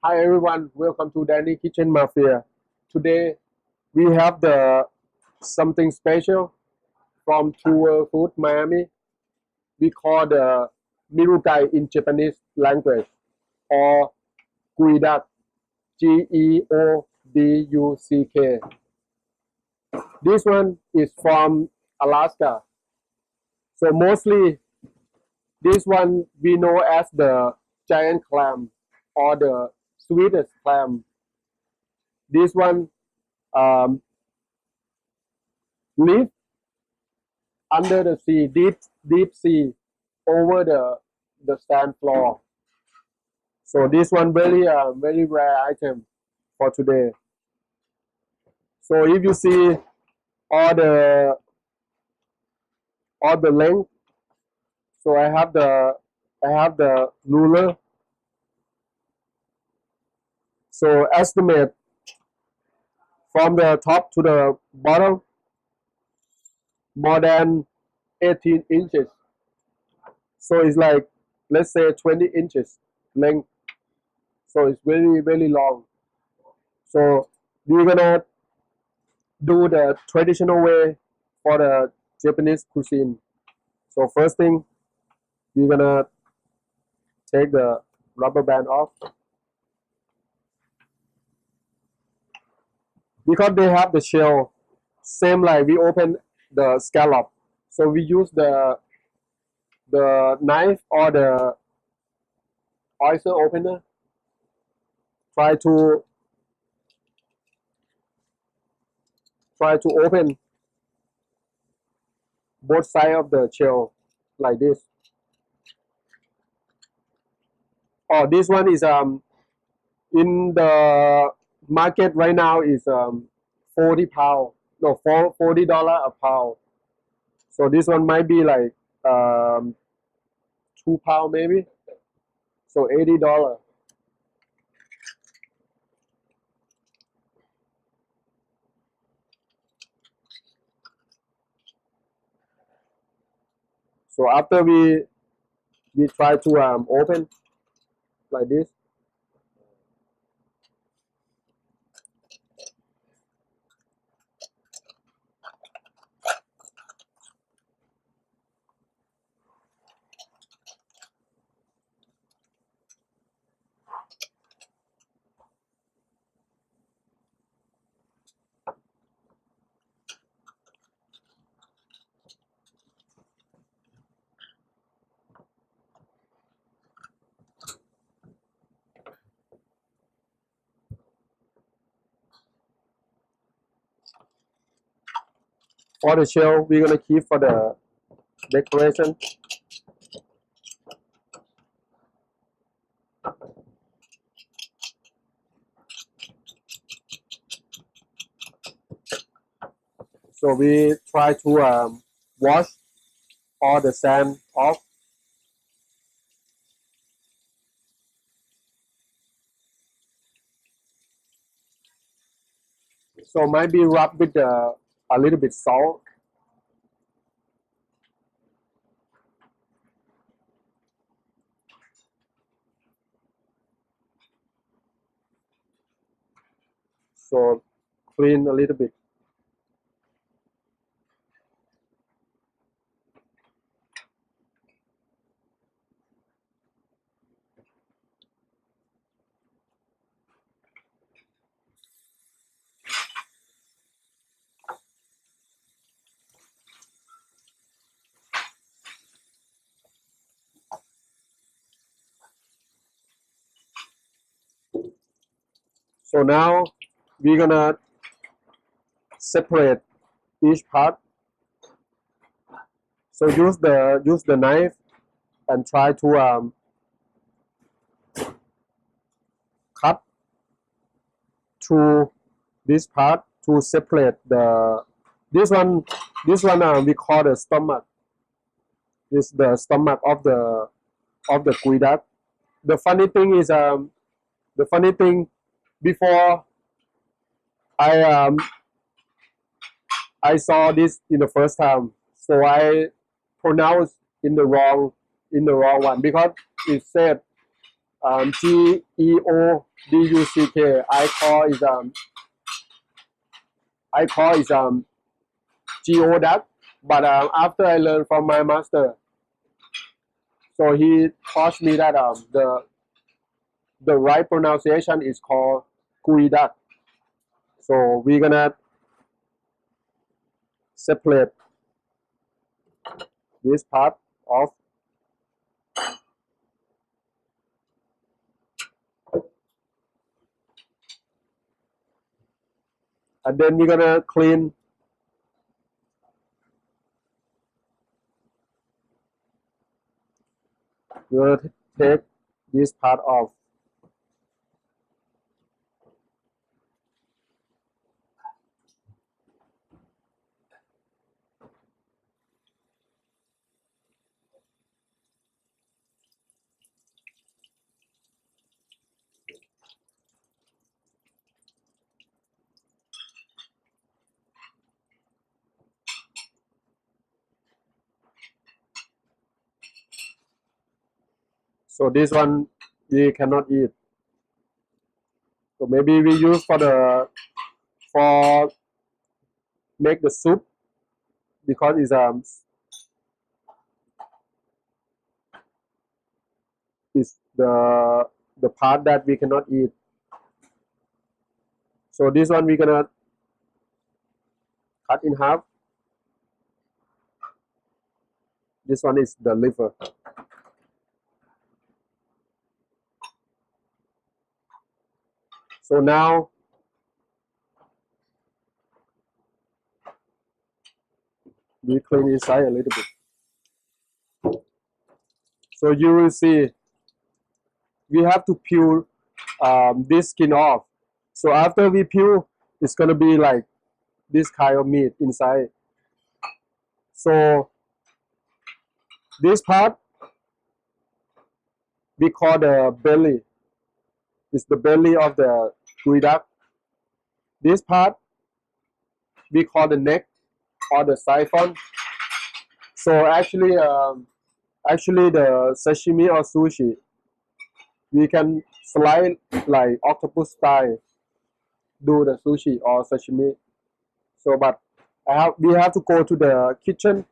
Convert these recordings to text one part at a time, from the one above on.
Hi everyone, welcome to Danny Kitchen Mafia. Today we have the something special from Tour Food Miami. We call the Mirugai in Japanese language or Geoduck, Geoduck. This one is from Alaska. So mostly this one we know as the giant clam or the sweetest clam. This one um, live under the sea, deep sea, over the sand floor. So this one very rare item for today. So if you see all the length, so I have the ruler. So estimate from the top to the bottom more than 18 inches. So it's like, let's say 20 inches length. So it's very long. So we're gonna do the traditional way for the Japanese cuisine. So first thing, we're gonna take the rubber band off because they have the shell, same like we open the scallop. So we use the knife or the oyster opener. Try to open both sides of the shell like this. Oh, this one is in the market right now is 40 pound, no, $40 a pound. So this one might be like 2 pound maybe, so $80. So after we try to open like this. For the shell, we're gonna keep for the decoration. So we try to wash all the sand off. So might be rub with a little bit salt. So clean a little bit. So now we're gonna separate each part. So use the knife and try to cut through this part to separate this one we call the stomach. This is the stomach of the geoduck. The funny thing is before I I saw this in the first time, so I pronounced in the wrong one because it said Geoduck. I call is Geoduck, but after I learned from my master, so he taught me that the right pronunciation is called Geoduck. So we're gonna separate this part off. And then we're gonna clean. We're gonna take this part off. So this one we cannot eat. So maybe we use for make the soup, because it's the part that we cannot eat. So this one we're gonna cut in half. This one is the liver. So now we clean inside a little bit. So you will see we have to peel this skin off. So after we peel, it's gonna be like this kind of meat inside. So this part we call the belly. It's the belly of the geoduck. This part we call the neck or the siphon. So actually the sashimi or sushi, we can slice like octopus style, do the sushi or sashimi. So but we have to go to the kitchen,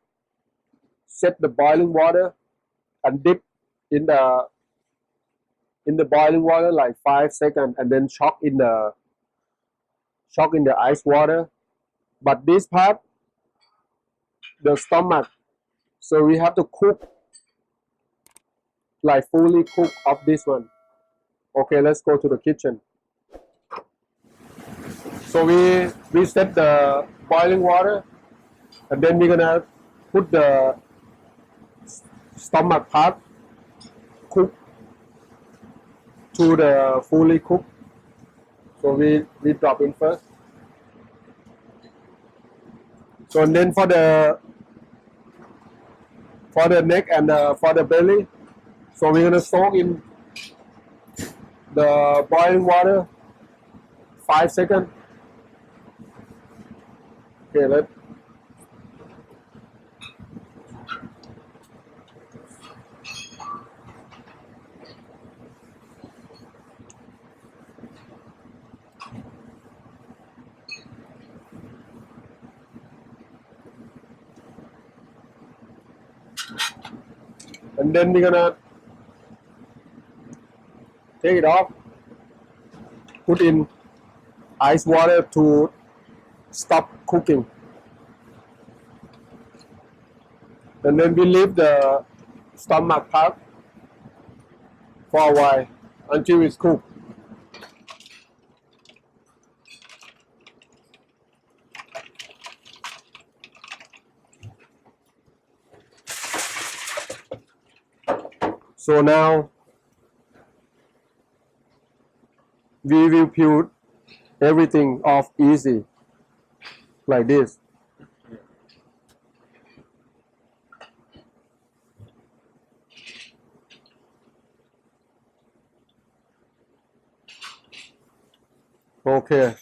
set the boiling water, and dip in the boiling water like 5 seconds, and then shock in the ice water. But this part, the stomach, so we have to cook like fully cook of this one. Okay, let's go to the kitchen. So we set the boiling water, and then we're gonna put the stomach part cook to the fully cooked. So we drop in first. So and then for the neck and for the belly, so we're gonna soak in the boiling water 5 seconds. Okay, and then we're gonna take it off, put in ice water to stop cooking, and then we leave the stomach part for a while until it's cooked. So now we will peel everything off easy like this. Okay,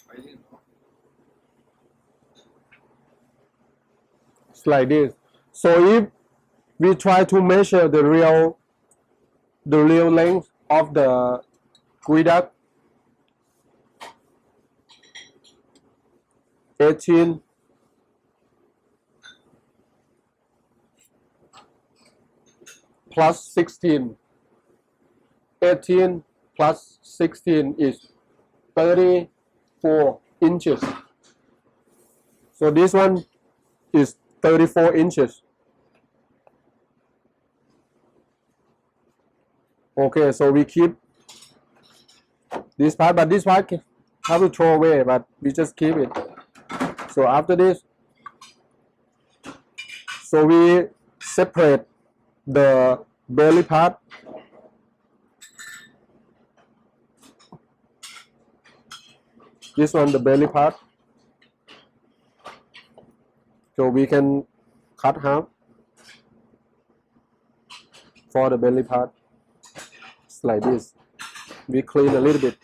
it's like this. So if we try to measure the real length, of the Geoduck 18 plus 16. 18 plus 16 is 34 inches. So this one is 34 inches. Okay, so we keep this part, but this part have to throw away, but we just keep it. So after this, so we separate the belly part. This one, the belly part. So we can cut half for the belly part. It's like this. We clean a little bit.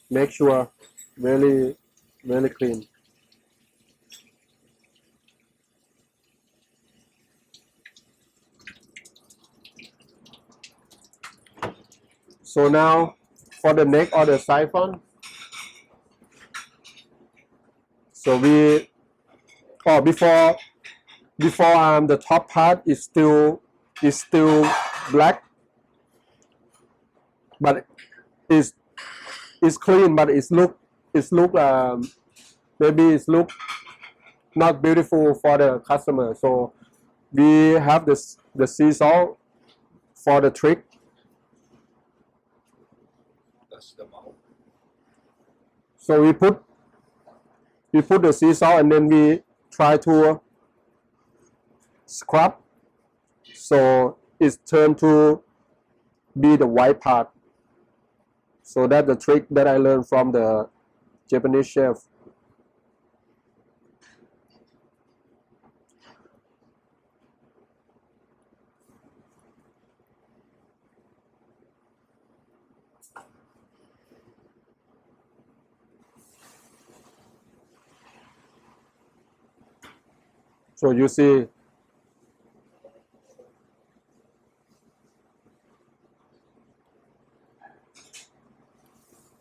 Make sure very clean. So now for the neck or the siphon. So we before the top part is still black, but it's clean, but it's look maybe it's look not beautiful for the customer. So we have the sea salt for the trick. That's the mouth. So we put the sea salt and then we try to scrub so it's turned to be the white part. So that's the trick that I learned from the Japanese chef. So you see,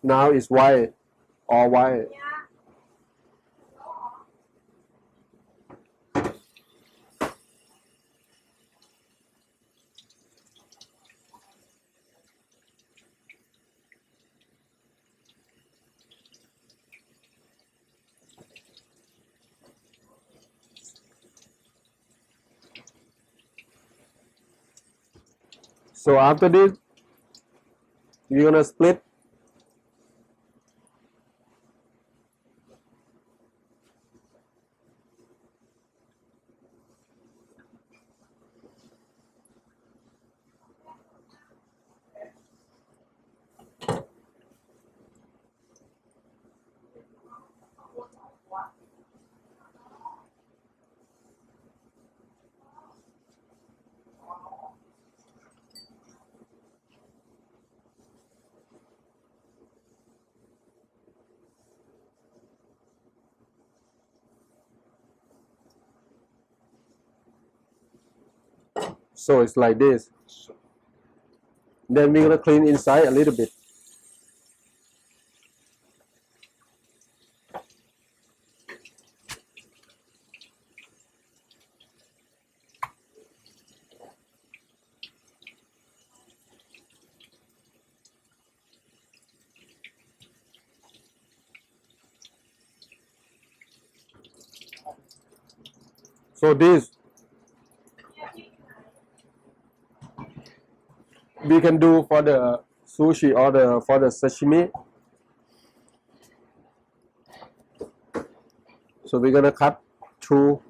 now it's white, all white. So after this, we're gonna split. So it's like this. Then we're gonna clean inside a little bit. So this we can do for the sushi or for the sashimi. So we're gonna cut through.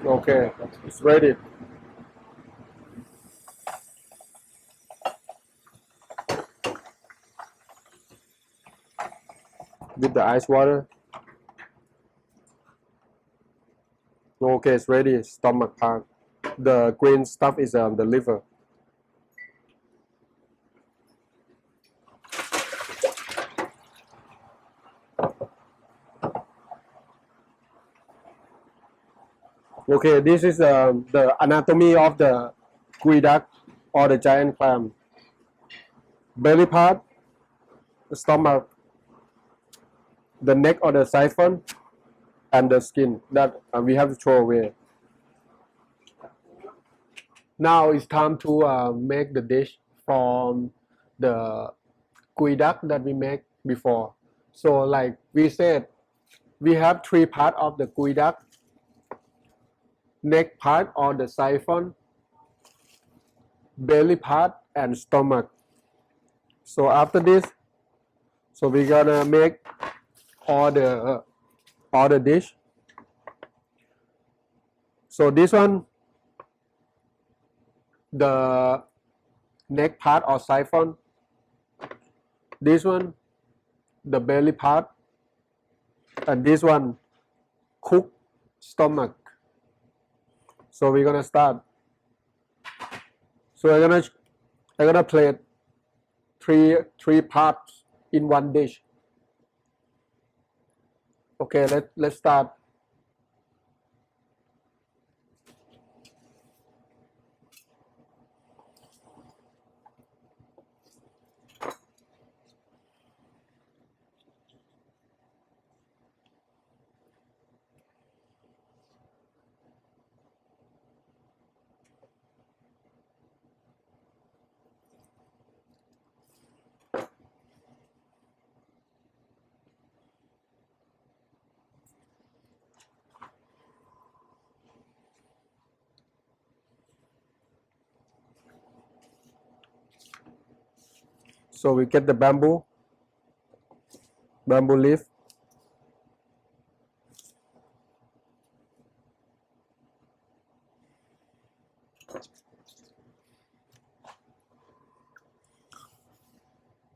Okay, it's ready. With the ice water. Okay, it's ready. Stomach part. The green stuff is the liver. Okay, this is the anatomy of the geoduck or the giant clam. Belly part, the stomach, the neck or the siphon, and the skin that we have to throw away. Now it's time to make the dish from the geoduck that we make before. So like we said, we have three parts of the geoduck: neck part or the siphon, belly part, and stomach. So after this, so we're gonna make all the dish. So this one, the neck part or siphon. This one, the belly part, and this one, cooked stomach. So we're gonna start. So I'm gonna plate three parts in one dish. Okay, let's start. So we get the bamboo leaf.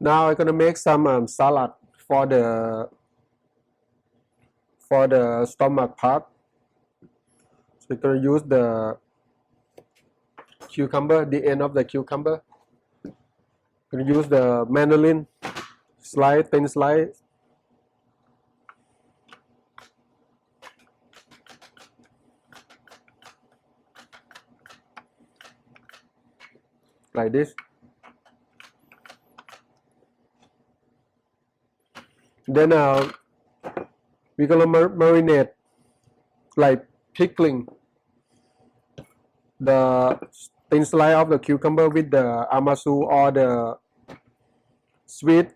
Now I'm gonna make some salad for the stomach part. So we're gonna use the cucumber, the end of the cucumber. We're gonna use the mandarin, thin slice. Like this. Then we're gonna marinate, like pickling the thin slice of the cucumber with the amasu or the sweet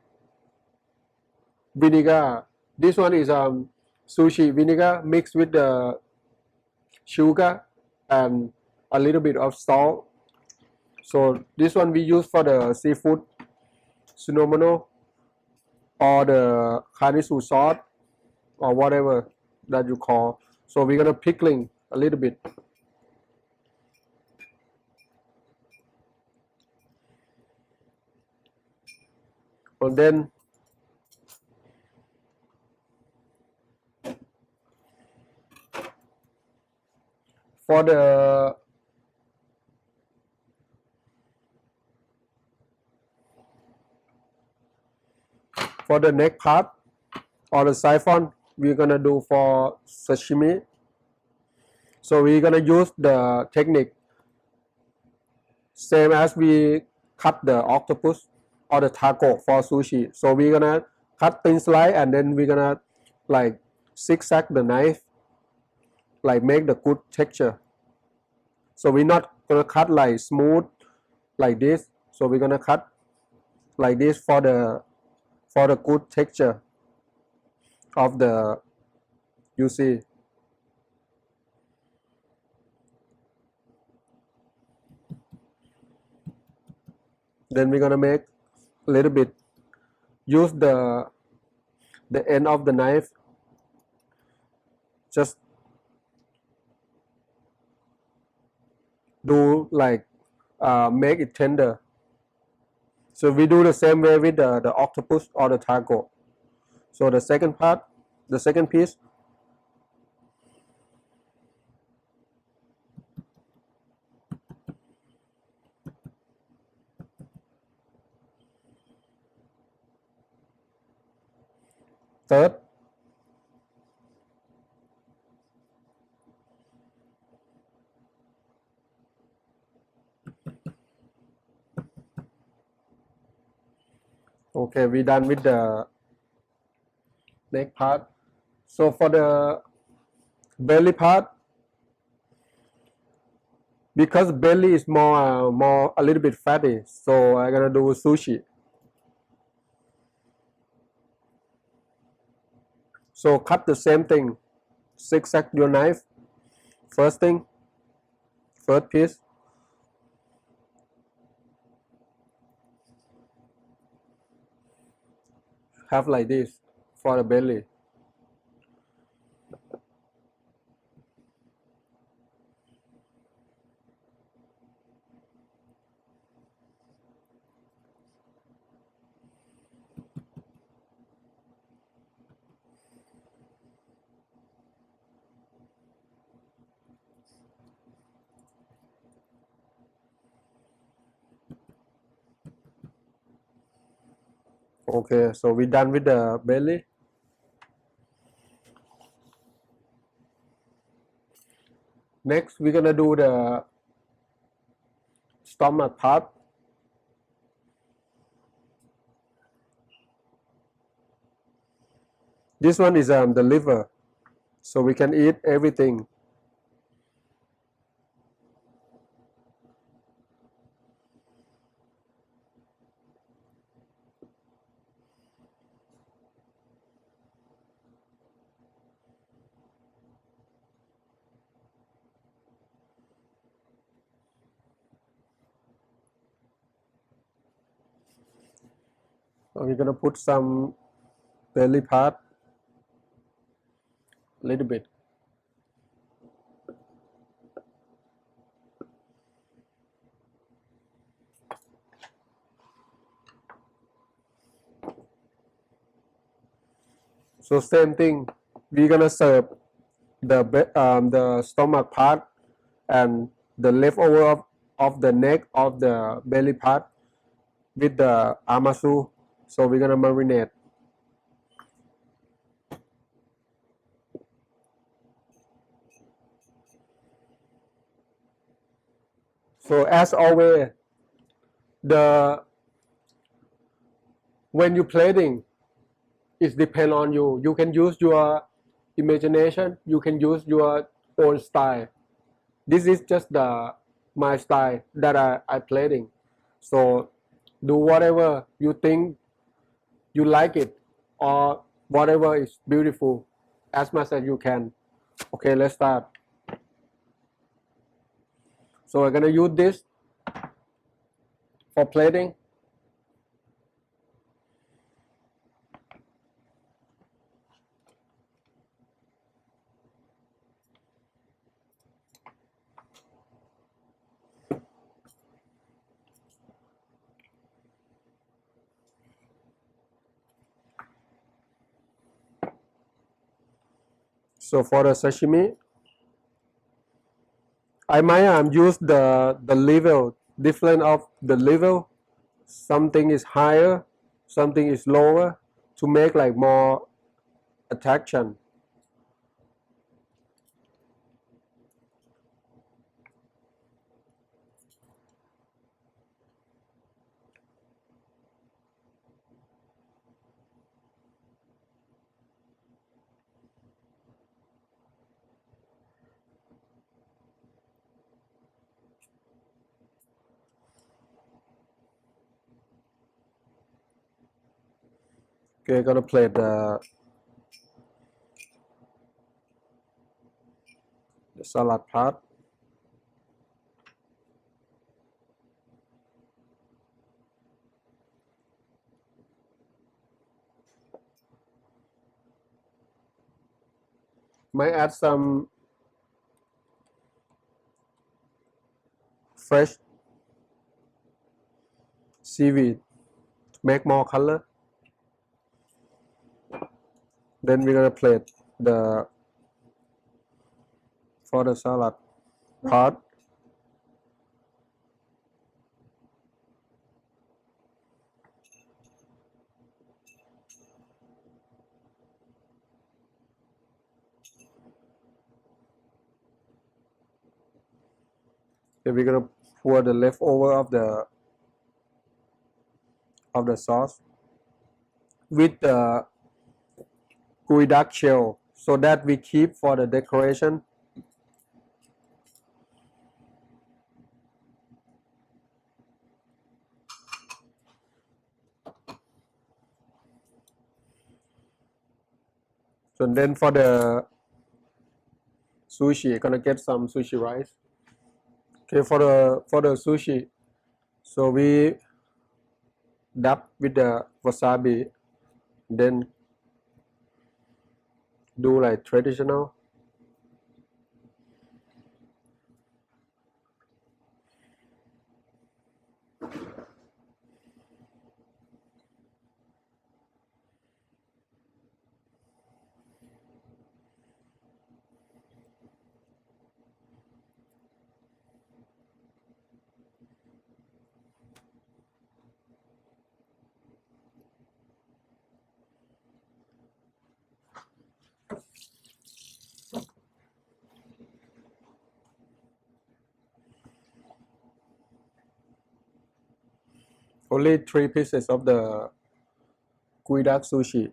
vinegar. This one is sushi vinegar mixed with the sugar and a little bit of salt. So this one we use for the seafood sunomono or the kanisu sauce or whatever that you call. So we're gonna pickling a little bit. And then for the neck part or the siphon, we're gonna do for sashimi. So we're gonna use the technique same as we cut the octopus or the taco for sushi. So we're gonna cut thin slice and then we're gonna like zigzag the knife, like make the good texture. So we're not gonna cut like smooth like this. So we're gonna cut like this for the good texture of the, you see. Then we're gonna make a little bit, use the end of the knife, just do like make it tender. So we do the same way with the octopus or the taco. So the second part, the second piece, third, Okay, we done with the neck part. So for the belly part, because belly is more a little bit fatty, so I'm gonna do sushi. So cut the same thing, zigzag your knife. First thing, first piece. Have like this for the belly. Okay, so we done with the belly. Next, we're gonna do the stomach part. This one is the liver, so we can eat everything. So we're gonna put some belly part, a little bit. So same thing, we're gonna serve the stomach part and the leftover of the neck of the belly part with the amasu. So we're gonna marinate. So as always, the when you plating, it depends on you. You can use your imagination. You can use your own style. This is just my style that I plating. So do whatever you think you like it, or whatever is beautiful as much as you can. Okay, let's start. So we're gonna use this for plating. So for the sashimi, I might use the level, different of the level. Something is higher, something is lower, to make like more attraction. Okay, gonna plate the salad part. Might add some fresh seaweed to make more color. Then we're gonna plate the for the salad part. Then we're gonna pour the leftover of the sauce. with the geoduck shell, so that we keep for the decoration. So then for the sushi, gonna get some sushi rice. Okay, for the sushi, so we dab with the wasabi, then do like traditional. Only 3 pieces of the geoduck sushi.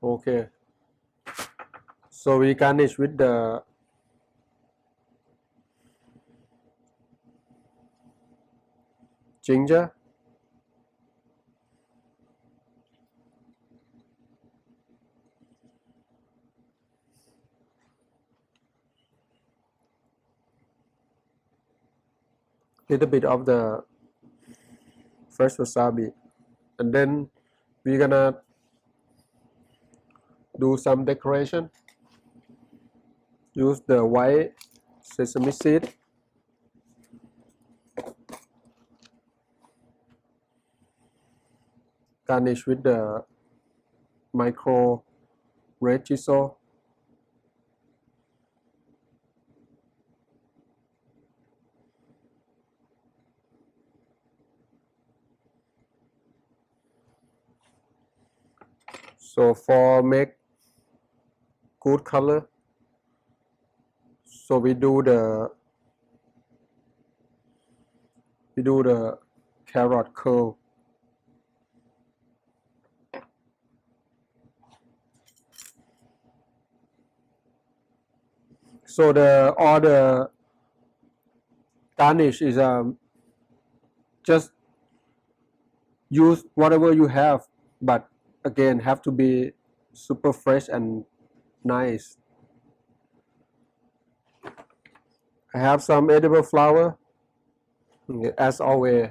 Okay, so we garnish with the ginger, little bit of the fresh wasabi, and then we're gonna do some decoration. Use the white sesame seed, garnish with the micro red chisel. So for make good color, so we do the carrot curl. So the all the garnish is just use whatever you have, but again have to be super fresh and nice. I have some edible flour, as always.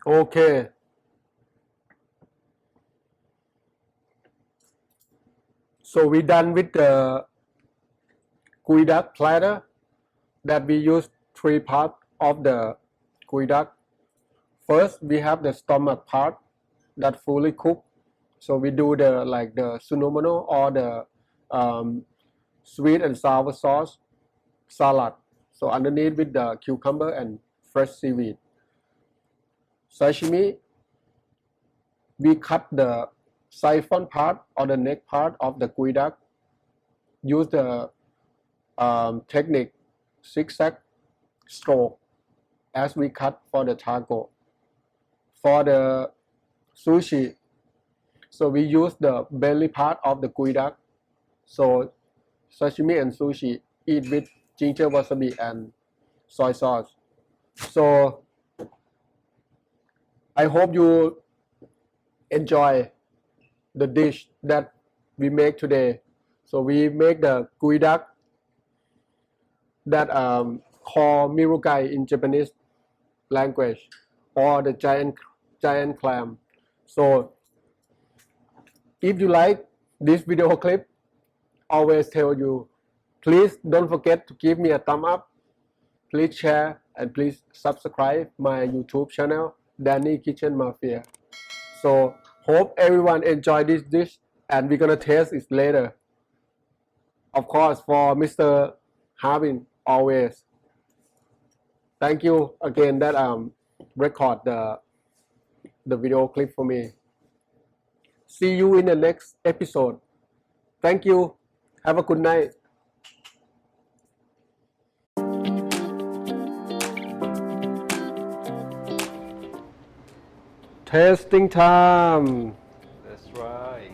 Okay, so we done with the geoduck platter, that we use 3 parts of the geoduck. First, we have the stomach part that fully cooked. So we do the like the sunomono or the sweet and sour sauce salad. So underneath with the cucumber and fresh seaweed. Sashimi, we cut the siphon part or the neck part of the geoduck. Use the technique zigzag stroke as we cut for the taco. For the sushi, so we use the belly part of the geoduck. So sashimi and sushi eat with ginger wasabi and soy sauce. So I hope you enjoy the dish that we make today. So we make the geoduck that called Mirugai in Japanese language, or the giant clam. So if you like this video clip, always tell you, please don't forget to give me a thumb up, please share, and please subscribe my YouTube channel, Danny Kitchen Mafia. So hope everyone enjoy this dish, and we're gonna taste it later. Of course, for Mr. Harbin, always. Thank you again that record the video clip for me. See you in the next episode. Thank you. Have a good night. Tasting time. That's right.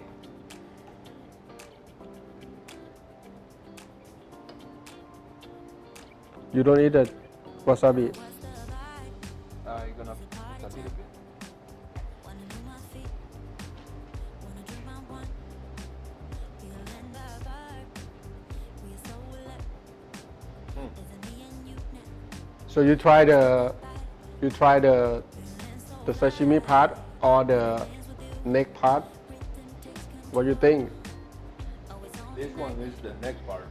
You don't eat the wasabi. I'm gonna put a little bit. So you try the sashimi part or the neck part. What do you think? This one is the neck part.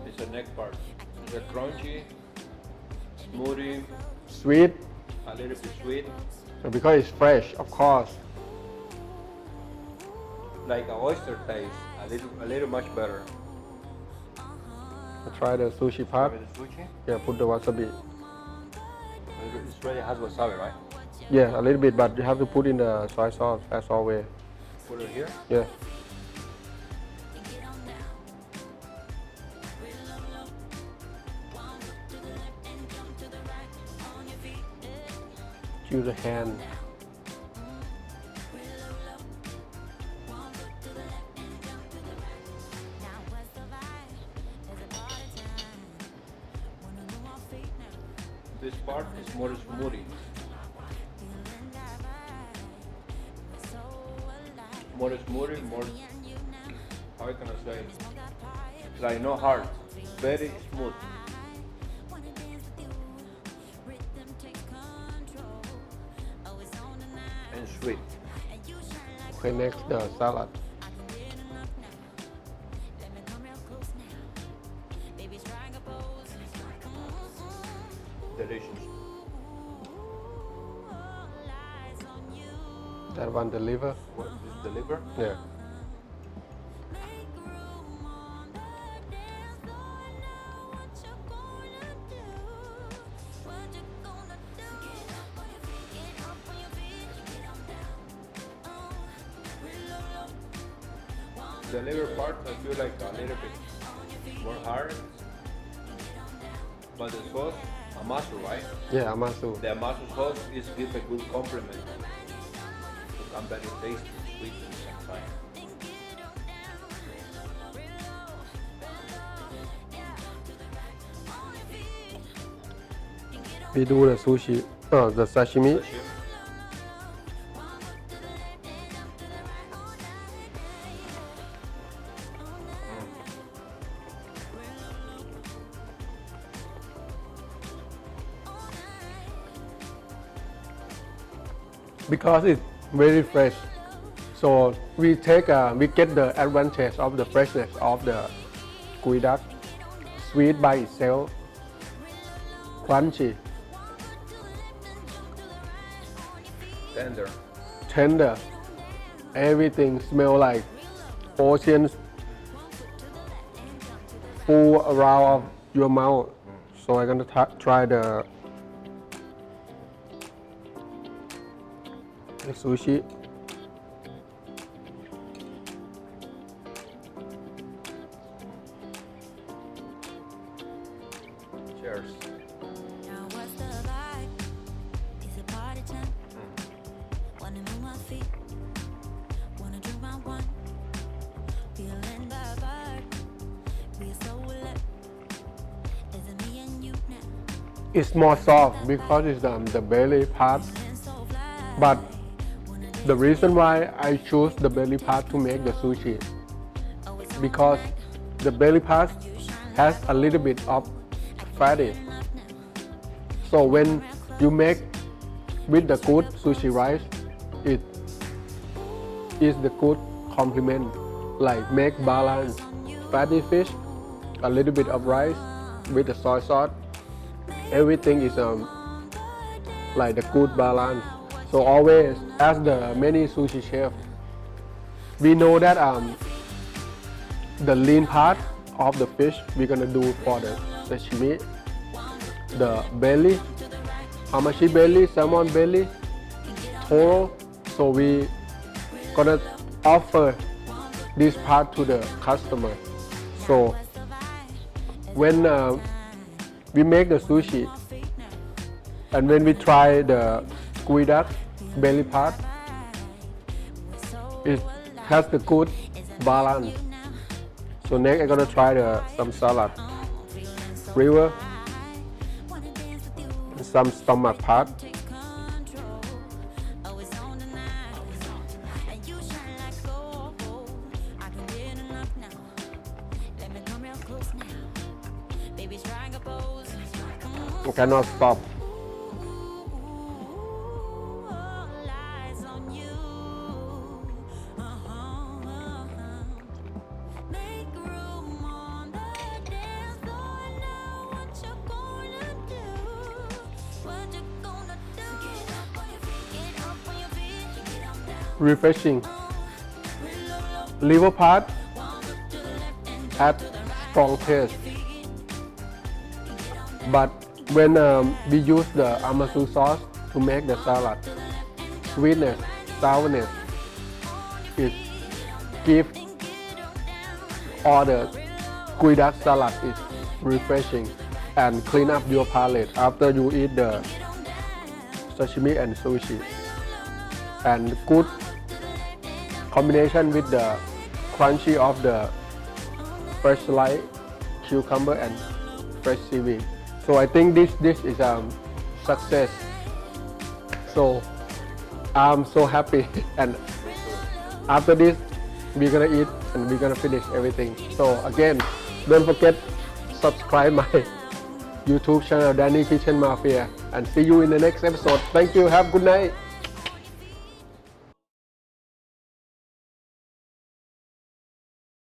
It's the neck part. It's a crunchy, smoothie, Sweet, a little bit sweet, because it's fresh, of course. like a oyster taste. A little much better. I try the sushi part. With the sushi, Yeah, put the wasabi. it's already has wasabi, right? Yeah, a little bit, but you have to put in the soy sauce as always. Put it here. Yeah. Use the hand. This part is more smoothie. More smoothie, more, how can I say? It's like no hard, very smooth. And sweet. Okay, next the salad. Delicious. That one, the liver. What is the liver? Yeah. The liver part I feel like a little bit more hard. But the sauce, amasu, right? Yeah, amasu. The amasu sauce is give a good complement. To come very tasty, sweet at the same time. We do the sushi, the sashimi. Sashimi. Because it's very fresh, so we get the advantage of the freshness of the geoduck, sweet by itself, crunchy, tender, everything smell like oceans full around of your mouth. So I'm gonna try the sushi. Cheers. It's more soft because it's the belly part, but the reason why I choose the belly part to make the sushi, because the belly part has a little bit of fatty. So when you make with the good sushi rice, it is the good complement, like make balance, fatty fish, a little bit of rice with the soy sauce. Everything is like the good balance. So always, as the many sushi chef, we know that the lean part of the fish we're gonna do for the sashimi, the belly, hamachi belly, salmon belly, toro. So we gonna offer this part to the customer. So when we make the sushi and when we try the geoduck belly part, it has the good balance. So next I'm gonna try some salad, river, and some stomach part. I cannot stop. Refreshing. Liver part had strong taste, but when we use the amasu sauce to make the salad, sweetness, sourness, it gives all the geoduck salad is refreshing and clean up your palate after you eat the sashimi and sushi. And good combination with the crunchy of the fresh sliced cucumber and fresh seaweed. So I think this is a success. So I'm so happy and after this we're gonna eat and we're gonna finish everything. So again, don't forget subscribe my YouTube channel Danny Kitchen Mafia and see you in the next episode. Thank you. Have a good night.